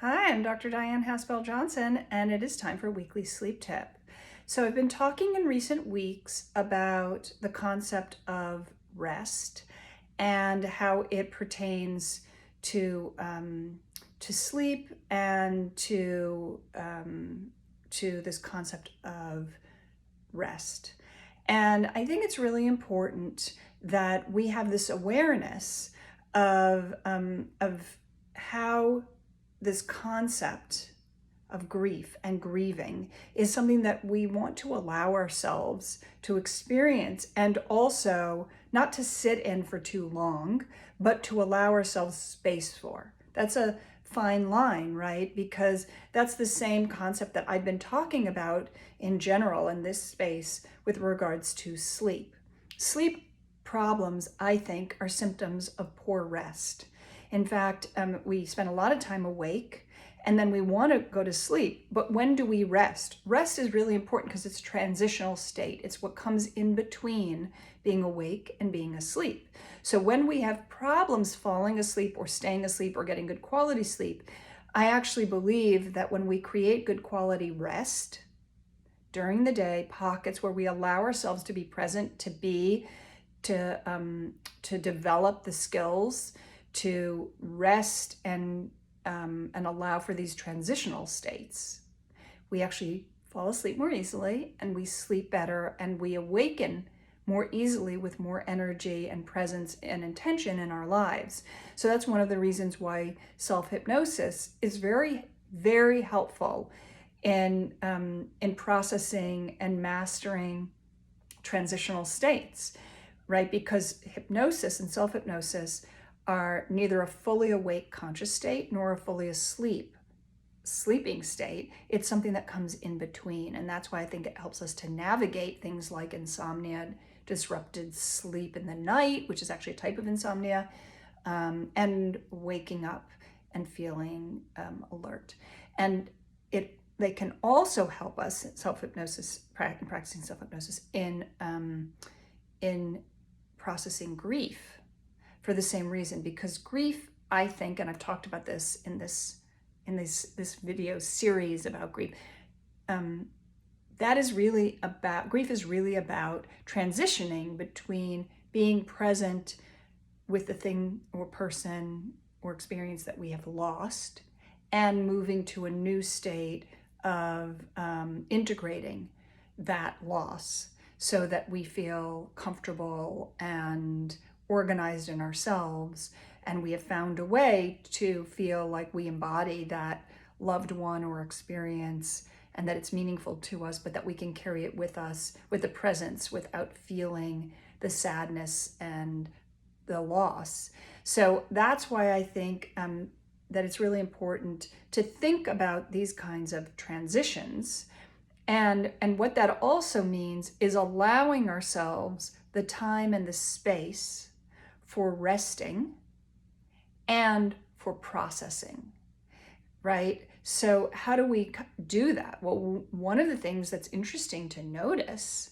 Hi, I'm Dr. Dyan Haspel-Johnson, and it is time for a weekly sleep tip. So I've been talking in recent weeks about the concept of rest and how it pertains to sleep and to this concept of rest. And I think it's really important that we have this awareness of how this concept of grief and grieving is something that we want to allow ourselves to experience, and also not to sit in for too long, but to allow ourselves space for. That's a fine line, right? Because that's the same concept that I've been talking about in general in this space with regards to sleep. Sleep problems, I think, are symptoms of poor rest. In fact, we spend a lot of time awake and then we want to go to sleep. But when do we rest? Rest is really important because it's a transitional state. It's what comes in between being awake and being asleep. So when we have problems falling asleep or staying asleep or getting good quality sleep, I actually believe that when we create good quality rest during the day, pockets where we allow ourselves to be present, to develop the skills to rest and allow for these transitional states, we actually fall asleep more easily and we sleep better and we awaken more easily with more energy and presence and intention in our lives. So that's one of the reasons why self-hypnosis is very, very helpful in processing and mastering transitional states, right? Because hypnosis and self-hypnosis are neither a fully awake conscious state nor a fully sleeping state. It's something that comes in between. And that's why I think it helps us to navigate things like insomnia, disrupted sleep in the night, which is actually a type of insomnia, and waking up and feeling alert. And they can also help us, practicing self-hypnosis in processing grief, for the same reason, because grief, I think, and I've talked about this in this video series about grief, grief is really about transitioning between being present with the thing or person or experience that we have lost and moving to a new state of integrating that loss so that we feel comfortable and organized in ourselves, and we have found a way to feel like we embody that loved one or experience and that it's meaningful to us, but that we can carry it with us with the presence without feeling the sadness and the loss. So that's why I think that it's really important to think about these kinds of transitions. And what that also means is allowing ourselves the time and the space for resting and for processing, right? So how do we do that? Well, one of the things that's interesting to notice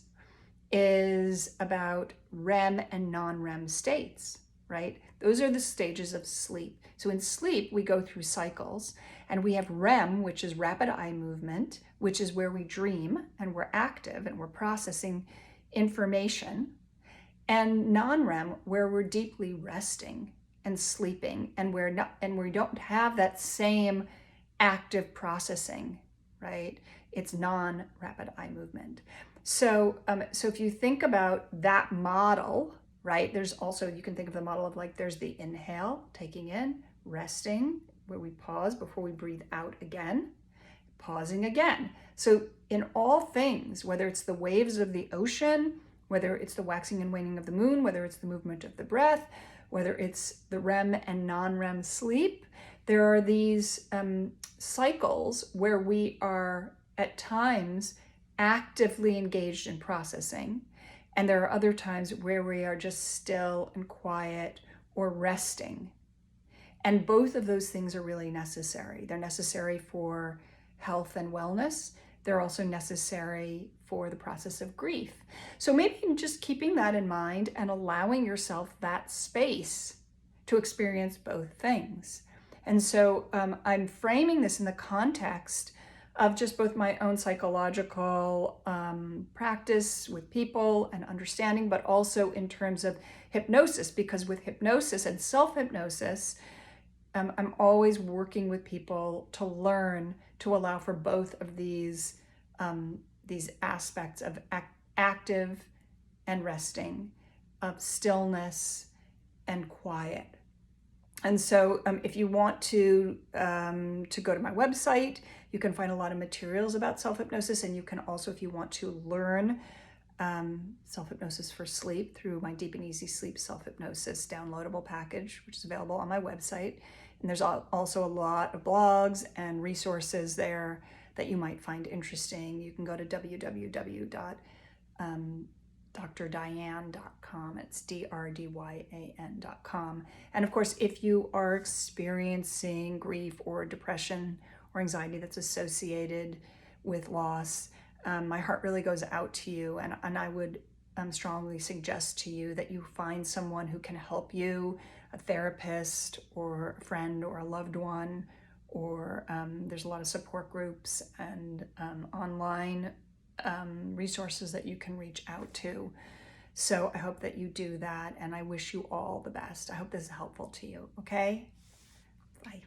is about REM and non-REM states, right? Those are the stages of sleep. So in sleep, we go through cycles, and we have REM, which is rapid eye movement, which is where we dream and we're active and we're processing information, and non-REM, where we're deeply resting and sleeping, and we don't have that same active processing, right? It's non-rapid eye movement. So if you think about that model, right, there's also, you can think of the model of like, there's the inhale, taking in, resting, where we pause before we breathe out again, pausing again. So in all things, whether it's the waves of the ocean, whether it's the waxing and waning of the moon, whether it's the movement of the breath, whether it's the REM and non-REM sleep, there are these cycles where we are at times actively engaged in processing, and there are other times where we are just still and quiet or resting. And both of those things are really necessary. They're necessary for health and wellness. They're also necessary for the process of grief. So maybe just keeping that in mind and allowing yourself that space to experience both things. And so I'm framing this in the context of just both my own psychological practice with people and understanding, but also in terms of hypnosis, because with hypnosis and self-hypnosis, I'm always working with people to learn to allow for both of these aspects of active and resting, of stillness and quiet. And so if you want to go to my website, you can find a lot of materials about self-hypnosis, and you can also, if you want to learn self-hypnosis for sleep through my Deep and Easy Sleep Self-Hypnosis downloadable package, which is available on my website. And there's also a lot of blogs and resources there that you might find interesting. You can go to www.drdyan.com. It's DRDYAN.com. And of course, if you are experiencing grief or depression or anxiety that's associated with loss, my heart really goes out to you, and I would strongly suggest to you that you find someone who can help you, a therapist or a friend or a loved one, or there's a lot of support groups and online resources that you can reach out to. So I hope that you do that, and I wish you all the best. I hope this is helpful to you, okay? Bye.